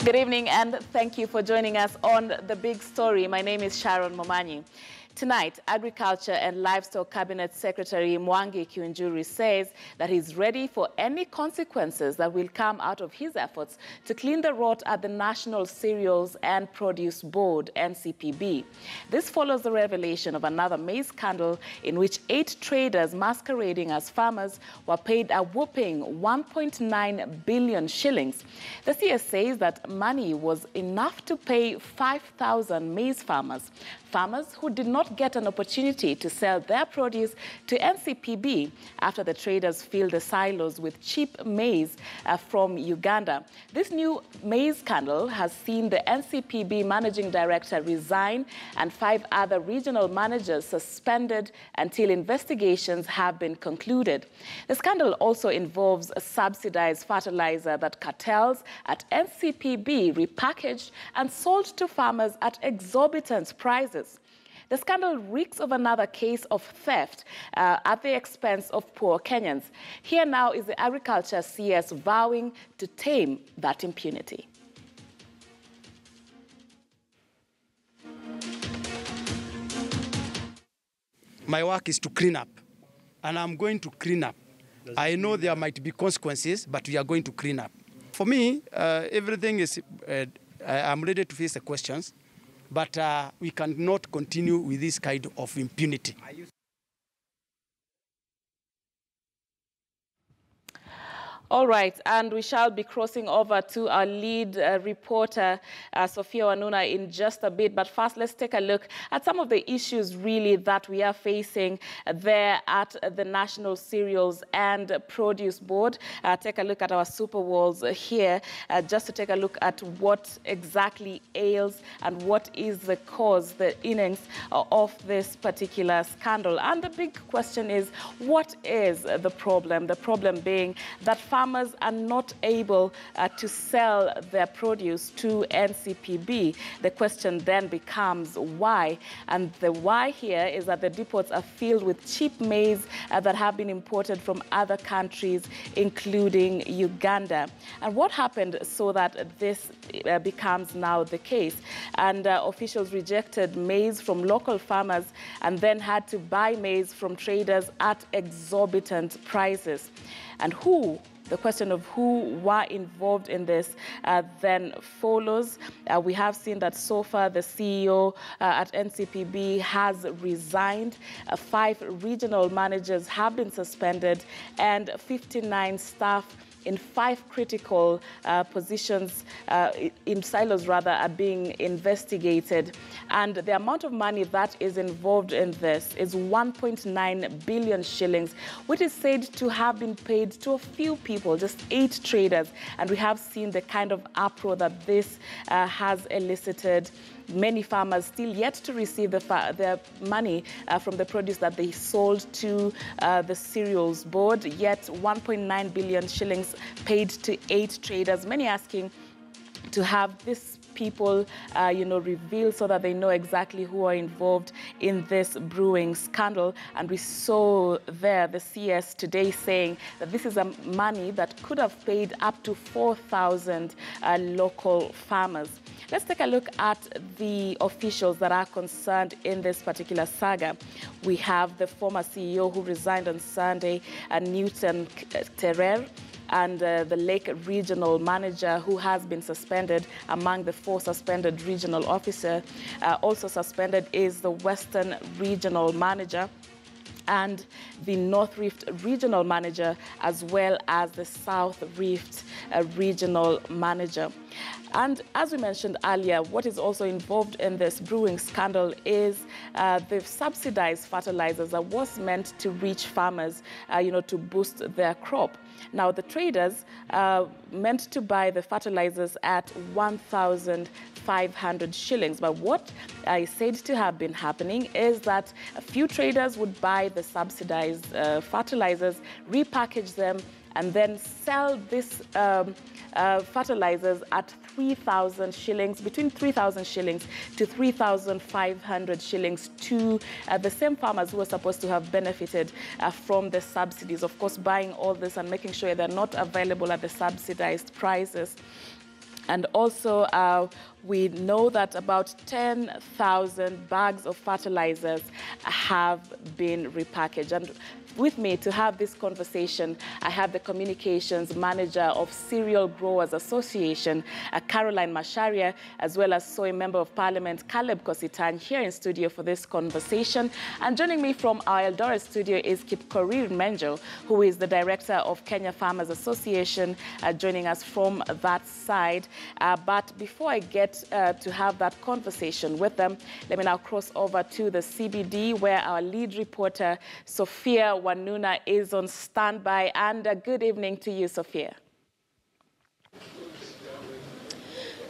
Good evening and thank you for joining us on The Big Story. My name is Sharon Momanyi. Tonight, Agriculture and Livestock Cabinet Secretary Mwangi Kiunjuri says that he's ready for any consequences that will come out of his efforts to clean the rot at the National Cereals and Produce Board, NCPB. This follows the revelation of another maize scandal in which 8 traders masquerading as farmers were paid a whopping 1.9 billion shillings. The CS says that money was enough to pay 5,000 maize farmers who did not get an opportunity to sell their produce to NCPB after the traders filled the silos with cheap maize from Uganda. This new maize scandal has seen the NCPB managing director resign and 5 other regional managers suspended until investigations have been concluded. The scandal also involves a subsidized fertilizer that cartels at NCPB repackaged and sold to farmers at exorbitant prices. The scandal reeks of another case of theft at the expense of poor Kenyans. Here now is the Agriculture CS vowing to tame that impunity. My work is to clean up, and I'm going to clean up. I know there might be consequences, but we are going to clean up. For me, everything is, I'm ready to face the questions. But we cannot continue with this kind of impunity. All right, and we shall be crossing over to our lead reporter, Sophia Wanuna, in just a bit. But first, let's take a look at some of the issues really that we are facing there at the National Cereals and Produce Board. Take a look at our super walls here, just to take a look at what exactly ails and what is the cause, the innings of this particular scandal. And the big question is, what is the problem? The problem being that farmers are not able to sell their produce to NCPB. The question then becomes why? And the why here is that the depots are filled with cheap maize that have been imported from other countries, including Uganda. And what happened so that this becomes now the case? And officials rejected maize from local farmers and then had to buy maize from traders at exorbitant prices. And the question of who were involved in this then follows. We have seen that so far the CEO at NCPB has resigned. 5 regional managers have been suspended and 59 staff in 5 critical positions, in silos rather, are being investigated. And the amount of money that is involved in this is 1.9 billion shillings, which is said to have been paid to a few people, just 8 traders. And we have seen the kind of uproar that this has elicited. Many farmers still yet to receive their money from the produce that they sold to the Cereals Board, yet 1.9 billion shillings paid to 8 traders. Many asking to have this people, revealed so that they know exactly who are involved in this brewing scandal. And we saw there the CS today saying that this is money that could have paid up to 4,000 local farmers. Let's take a look at the officials that are concerned in this particular saga. We have the former CEO who resigned on Sunday, Newton Terer, and the Lake Regional Manager who has been suspended. Among the 4 suspended regional officers, also suspended is the Western Regional Manager and the North Rift Regional Manager, as well as the South Rift Regional Manager. And as we mentioned earlier, what is also involved in this brewing scandal is the subsidized fertilizers that was meant to reach farmers, to boost their crop. Now, the traders meant to buy the fertilizers at 1,500 shillings. But what is said to have been happening is that a few traders would buy the subsidized fertilizers, repackage them, and then sell this fertilizers at 3,000 shillings, between 3,000 shillings to 3,500 shillings to the same farmers who are supposed to have benefited from the subsidies. Of course, buying all this and making sure they're not available at the subsidized prices. And also, we know that about 10,000 bags of fertilizers have been repackaged. And with me to have this conversation, I have the communications manager of Cereal Growers Association, Caroline Masseria, as well as Soy Member of Parliament Caleb Kositan here in studio for this conversation. And joining me from our Eldoret studio is Kipkorir Menjo, who is the director of Kenya Farmers Association, joining us from that side. But before I get to have that conversation with them, let me now cross over to the CBD, where our lead reporter, Sophia Wanuna, is on standby. And good evening to you, Sophia.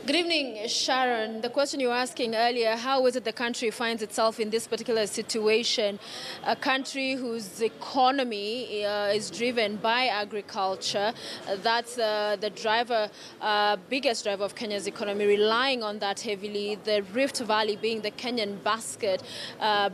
Good evening, Sharon. The question you were asking earlier, how is it the country finds itself in this particular situation? A country whose economy is driven by agriculture. That's the driver, biggest driver of Kenya's economy, relying on that heavily. The Rift Valley being the Kenyan basket,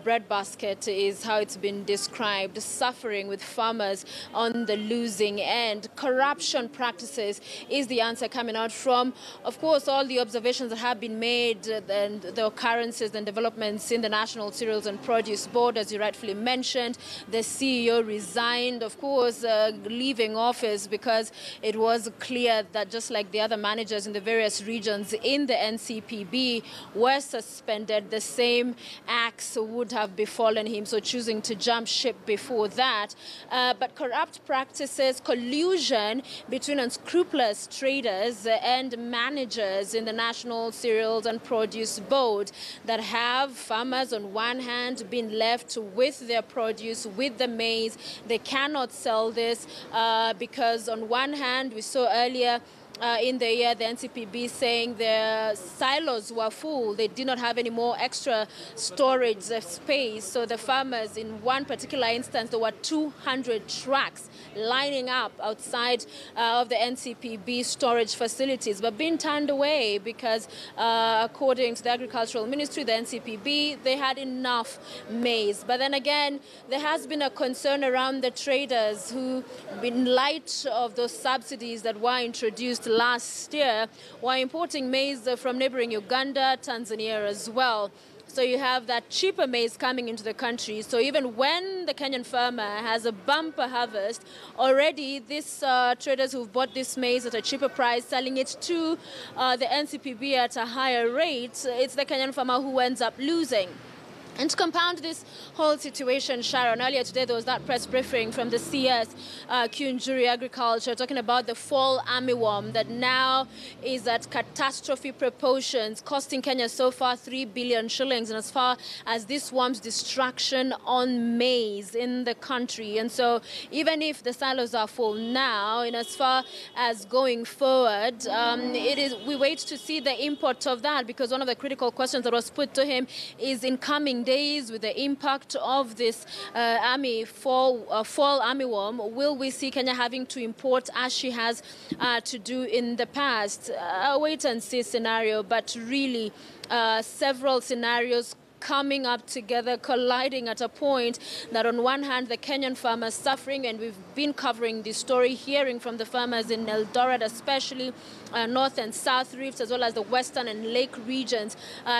bread basket is how it's been described, suffering with farmers on the losing end. Corruption practices is the answer coming out from, of course, all the observations that have been made and the occurrences and developments in the National Cereals and Produce Board, as you rightfully mentioned. The CEO resigned, of course, leaving office because it was clear that just like the other managers in the various regions in the NCPB were suspended, the same axe would have befallen him, so choosing to jump ship before that. But corrupt practices, collusion between unscrupulous traders and managers in the National Cereals and Produce Board that have farmers on one hand been left with their produce, with the maize. They cannot sell this because on one hand, we saw earlier in the year, the NCPB saying their silos were full. They did not have any more extra storage space. So the farmers, in one particular instance, there were 200 trucks lining up outside of the NCPB storage facilities, but being turned away because, according to the Agricultural Ministry, the NCPB, they had enough maize. But then again, there has been a concern around the traders who, in light of those subsidies that were introduced last year, were importing maize from neighboring Uganda, Tanzania as well. So you have that cheaper maize coming into the country. So even when the Kenyan farmer has a bumper harvest, already these traders who've bought this maize at a cheaper price, selling it to the NCPB at a higher rate, it's the Kenyan farmer who ends up losing. And to compound this whole situation, Sharon, earlier today there was that press briefing from the CS, Kiunjuri Agriculture, talking about the fall armyworm that now is at catastrophe proportions, costing Kenya so far 3 billion shillings, and as far as this worm's destruction on maize in the country. And so even if the silos are full now, in as far as going forward, we wait to see the import of that, because one of the critical questions that was put to him is in coming days with the impact of this fall armyworm, will we see Kenya having to import as she has to do in the past? A wait and see scenario, but really several scenarios coming up together, colliding at a point that on one hand the Kenyan farmers suffering, and we've been covering this story, hearing from the farmers in Eldoret, especially North and South Rifts, as well as the Western and Lake regions,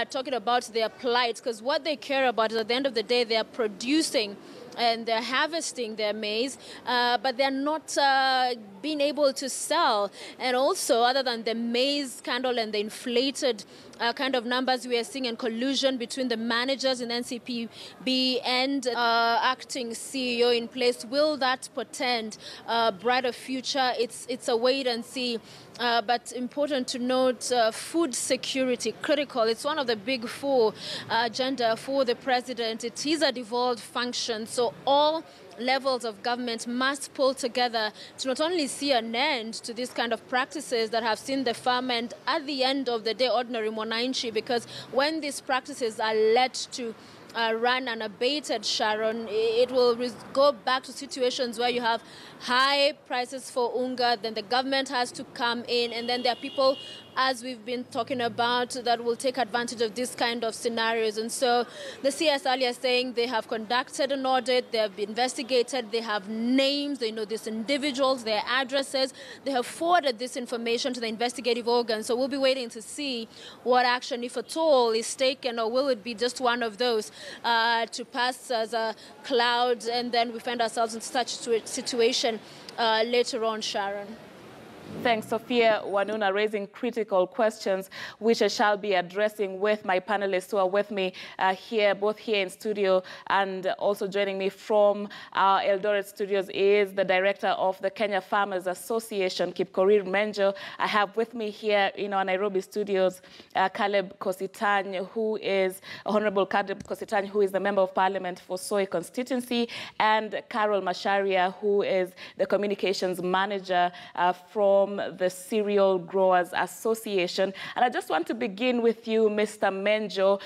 talking about their plight, because what they care about is at the end of the day they are producing and they're harvesting their maize, but they're not being able to sell. And also, other than the maize scandal and the inflated kind of numbers we are seeing in collusion between the managers in NCPB and acting CEO in place, will that portend a brighter future? It's a wait and see. But important to note, food security, critical. It's one of the big four agenda for the president. It is a devolved function, so all levels of government must pull together to not only see an end to these kind of practices that have seen the farm and at the end of the day ordinary mwananchi, because when these practices are led to run unabated, Sharon, it will go back to situations where you have high prices for unga, then the government has to come in, and then there are people as we've been talking about, that will take advantage of this kind of scenarios. And so the CS earlier saying they have conducted an audit, they have investigated, they have names, they know these individuals, their addresses, they have forwarded this information to the investigative organs. So we'll be waiting to see what action, if at all, is taken, or will it be just one of those to pass as a cloud, and then we find ourselves in such a situation later on, Sharon. Thanks, Sophia Wanuna, raising critical questions, which I shall be addressing with my panelists who are with me here, both here in studio, and also joining me from our Eldoret studios is the director of the Kenya Farmers Association, Kipkorir Menjo. I have with me here in our Nairobi studios, Caleb Kositany, Honorable Caleb Kositany, who is the Member of Parliament for Soy constituency, and Carol Masseria, who is the Communications Manager from the Cereal Growers Association. And I just want to begin with you, Mr. Menjo,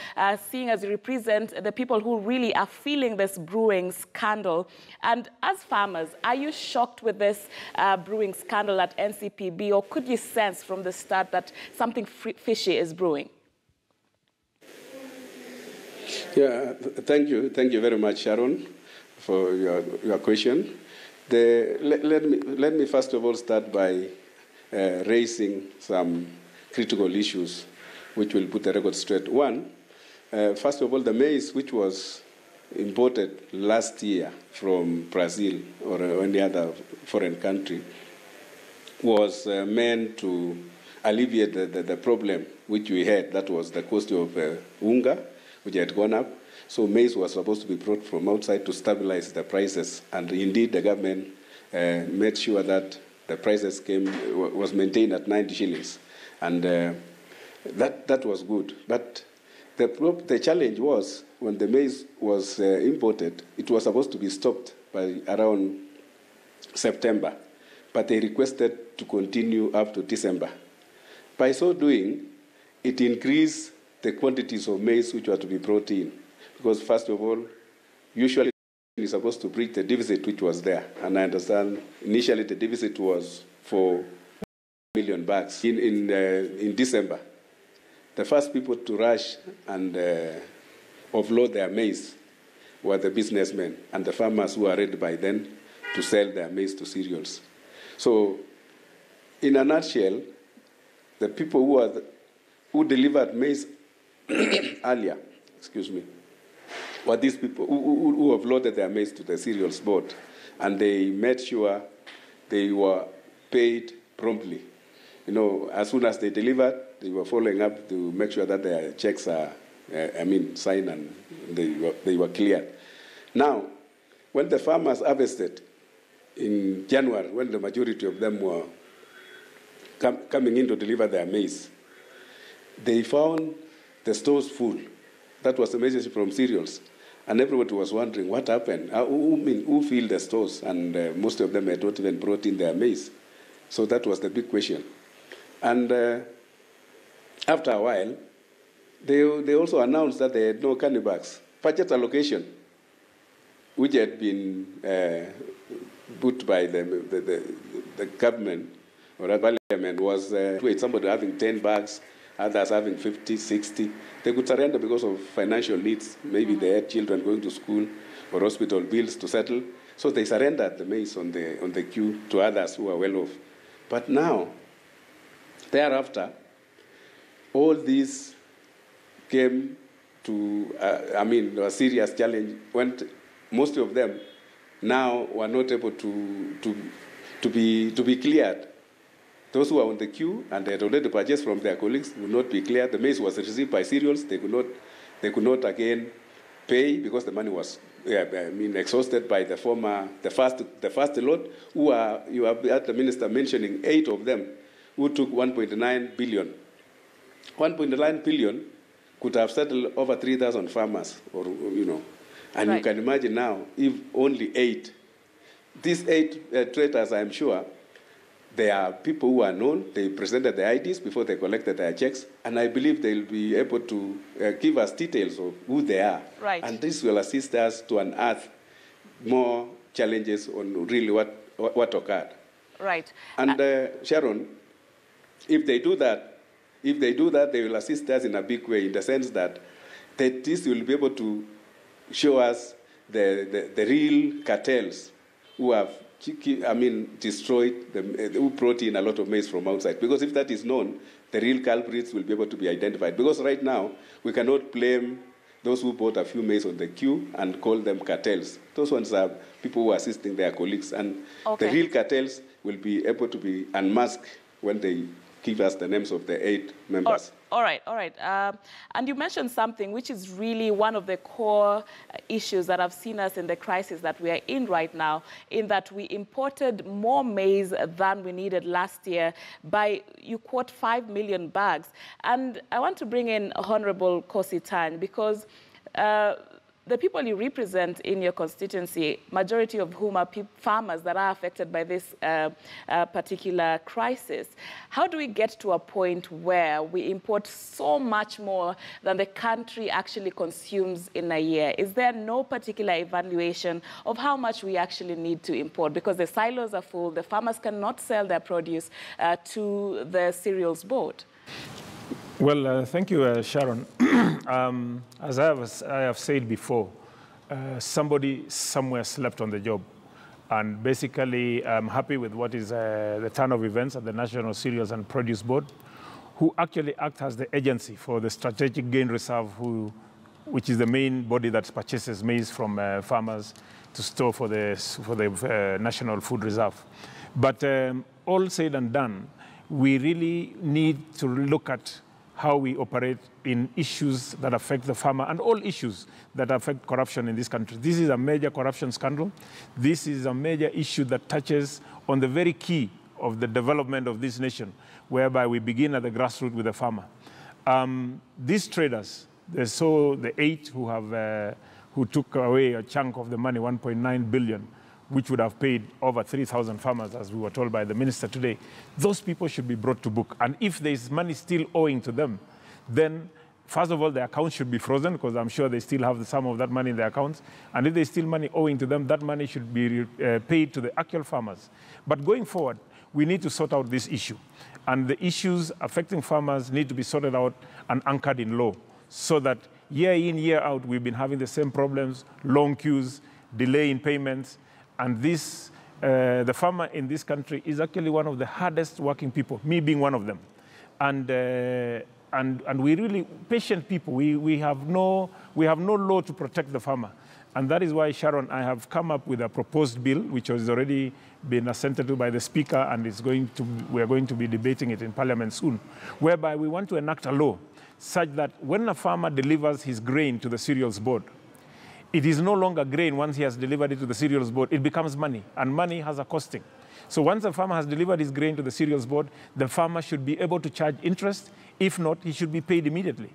seeing as you represent the people who really are feeling this brewing scandal. And as farmers, are you shocked with this brewing scandal at NCPB, or could you sense from the start that something fishy is brewing? Yeah, thank you. Thank you very much, Sharon, for your question. Let me first of all start by raising some critical issues which will put the record straight. One, first of all, the maize which was imported last year from Brazil or any other foreign country was meant to alleviate the problem which we had. That was the cost of unga, which had gone up. So maize was supposed to be brought from outside to stabilize the prices. And indeed, the government made sure that the prices was maintained at 90 shillings. And that was good. But the challenge was, when the maize was imported, it was supposed to be stopped by around September. But they requested to continue up to December. By so doing, it increased the quantities of maize which were to be brought in. Because first of all, usually it's supposed to bridge the deficit which was there. And I understand initially the deficit was for 1 million bags. In December, the first people to rush and offload their maize were the businessmen and the farmers who are ready by then to sell their maize to cereals. So, in a nutshell, the people who delivered maize earlier, were these people who have loaded their maize to the cereals board, and they made sure they were paid promptly. You know, as soon as they delivered, they were following up to make sure that their checks are, signed and they were cleared. Now, when the farmers harvested in January, when the majority of them were coming in to deliver their maize, they found the stores full. That was the message from cereals. And everybody was wondering what happened. Who filled the stores? And most of them had not even brought in their maize. So that was the big question. And after a while, they also announced that they had no candy bags. Budget allocation, which had been put by the government or the parliament, was somebody having 10 bags, others having 50, 60. They could surrender because of financial needs. Maybe they had children going to school or hospital bills to settle. So they surrendered the maize on the queue to others who are well off. But now, thereafter, all these came to, a serious challenge when most of them now were not able to be cleared. Those who were on the queue and they had already purchased from their colleagues would not be cleared. The maize was received by cereals. They could not again pay because the money was exhausted by the first lot. You have had the minister mentioning 8 of them who took 1.9 billion. 1.9 billion could have settled over 3,000 farmers, and right. You can imagine now if only 8. These 8 traders, I'm sure, they are people who are known. They presented their IDs before they collected their checks, and I believe they'll be able to give us details of who they are. Right. And this will assist us to unearth more challenges on really what occurred. Right. And Sharon, if they do that, If they do that, they will assist us in a big way, in the sense that this will be able to show us the real cartels who have, destroyed, who brought in a lot of maize from outside. Because if that is known, the real culprits will be able to be identified. Because right now, we cannot blame those who bought a few maize on the queue and call them cartels. Those ones are people who are assisting their colleagues. And the real cartels will be able to be unmasked when they give us the names of the 8 members. All right. And you mentioned something which is really one of the core issues that have seen us in the crisis that we are in right now, in that we imported more maize than we needed last year by, you quote, 5 million bags. And I want to bring in Honorable Kosi Tan, because the people you represent in your constituency, majority of whom are farmers that are affected by this particular crisis. How do we get to a point where we import so much more than the country actually consumes in a year? Is there no particular evaluation of how much we actually need to import? Because the silos are full, the farmers cannot sell their produce to the cereals board. Well, thank you, Sharon. As I have said before, somebody somewhere slept on the job. And basically, I'm happy with what is the turn of events at the National Cereals and Produce Board, who actually act as the agency for the Strategic Grain Reserve, which is the main body that purchases maize from farmers to store for the National Food Reserve. But all said and done, we really need to look at how we operate in issues that affect the farmer and all issues that affect corruption in this country. This is a major corruption scandal. This is a major issue that touches on the very key of the development of this nation, whereby we begin at the grassroots with the farmer. These traders, the 8 who took away a chunk of the money, 1.9 billion, which would have paid over 3,000 farmers, as we were told by the minister today, those people should be brought to book. And if there is money still owing to them, then first of all, their accounts should be frozen, because I'm sure they still have some of that money in their accounts. And if there's still money owing to them, that money should be paid to the actual farmers. But going forward, we need to sort out this issue. And the issues affecting farmers need to be sorted out and anchored in law, so that year in, year out, we've been having the same problems, long queues, delay in payments. And this, the farmer in this country is actually one of the hardest working people, me being one of them. And we really, patient people, we have no law to protect the farmer. And that is why, Sharon, I have come up with a proposed bill, which has already been assented to by the Speaker, and we are going to be debating it in Parliament soon, whereby we want to enact a law such that when a farmer delivers his grain to the cereals board, it is no longer grain once he has delivered it to the cereals board. It becomes money, and money has a costing. So once the farmer has delivered his grain to the cereals board, the farmer should be able to charge interest. If not, he should be paid immediately.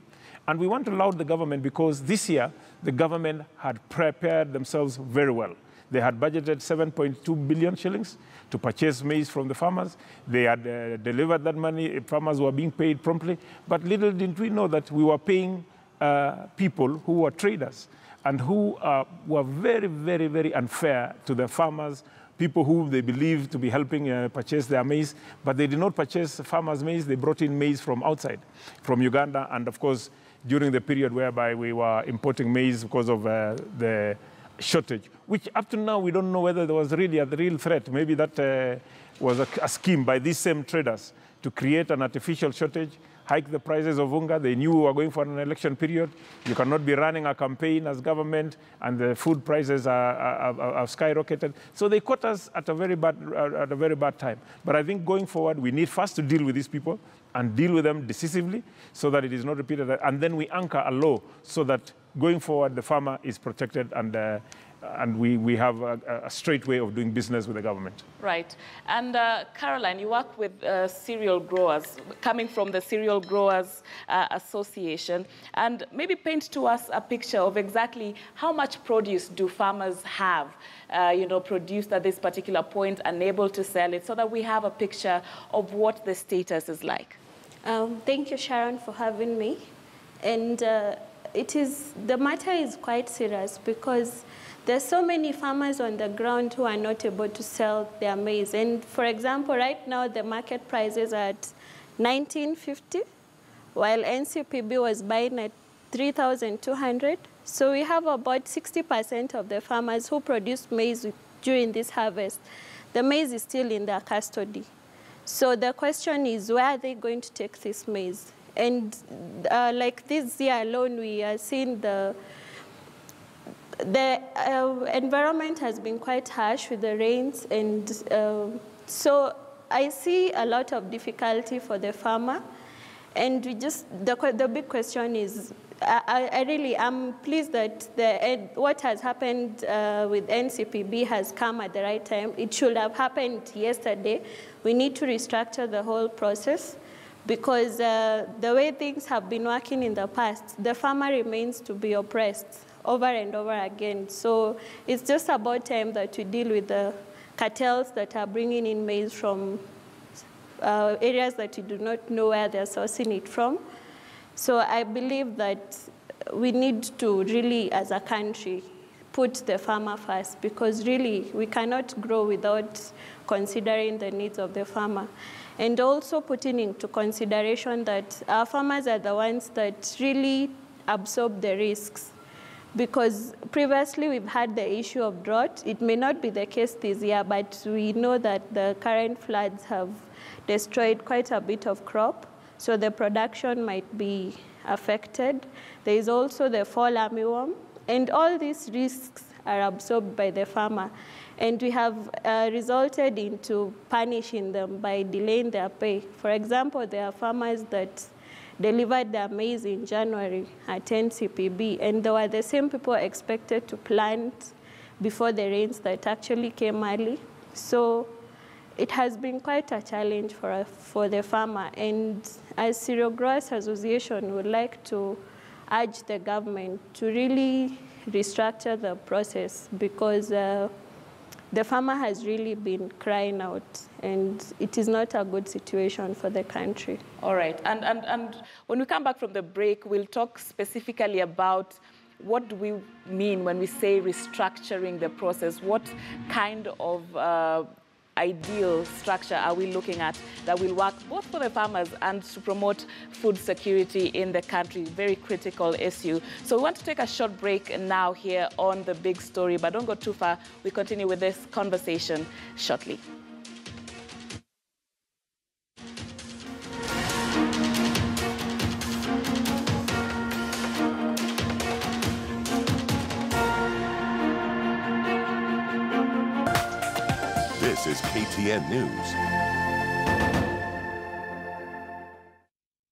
And we want to laud the government, because this year, the government had prepared themselves very well. They had budgeted 7.2 billion shillings to purchase maize from the farmers. They had delivered that money. Farmers were being paid promptly. But little did we know that we were paying people who were traders, and who were very, very, very unfair to the farmers, people who they believed to be helping purchase their maize, but they did not purchase farmers' maize. They brought in maize from outside, from Uganda, and of course, during the period whereby we were importing maize because of the shortage, which up to now we don't know whether there was really a real threat. Maybe that was a scheme by these same traders to create an artificial shortage, hike the prices of unga. They knew we were going for an election period. You cannot be running a campaign as government, and the food prices are skyrocketed. So they caught us at a very bad time. But I think going forward, we need first to deal with these people and deal with them decisively, so that it is not repeated. And then we anchor a law so that going forward, the farmer is protected, and we have a straight way of doing business with the government. Right. And Caroline, you work with cereal growers, coming from the Cereal Growers Association, and maybe paint to us a picture of exactly how much produce do farmers have, produced at this particular point and able to sell it, so that we have a picture of what the status is like. Thank you, Sharon, for having me. And the matter is quite serious, because there's so many farmers on the ground who are not able to sell their maize. And for example, right now the market prices are at 19.50, while NCPB was buying at 3,200. So we have about 60% of the farmers who produce maize during this harvest. The maize is still in their custody. So the question is, where are they going to take this maize? And like this year alone, we are seeing the environment has been quite harsh with the rains, and so I see a lot of difficulty for the farmer. And we just, the big question is, I really am pleased that what has happened with NCPB has come at the right time. It should have happened yesterday. We need to restructure the whole process, because the way things have been working in the past, the farmer remains to be oppressed over and over again. So it's just about time that we deal with the cartels that are bringing in maize from areas that you do not know where they're sourcing it from. So I believe that we need to really, as a country, put the farmer first, because really we cannot grow without considering the needs of the farmer. And also putting into consideration that our farmers are the ones that really absorb the risks. Because previously we've had the issue of drought. It may not be the case this year, but we know that the current floods have destroyed quite a bit of crop, so the production might be affected. There is also the fall armyworm, and all these risks are absorbed by the farmer. And we have resulted into punishing them by delaying their pay. For example, there are farmers that delivered their maize in January at NCPB, and they were the same people expected to plant before the rains that actually came early. So it has been quite a challenge for the farmer. And as Cereal Growers Association, would like to urge the government to really restructure the process, because the farmer has really been crying out, and it is not a good situation for the country. All right, and when we come back from the break, we'll talk specifically about what do we mean when we say restructuring the process. What kind of ideal structure are we looking at that will work both for the farmers and to promote food security in the country? Very critical issue. So we want to take a short break now here on The Big Story, but don't go too far. We continue with this conversation shortly. This is KTN News.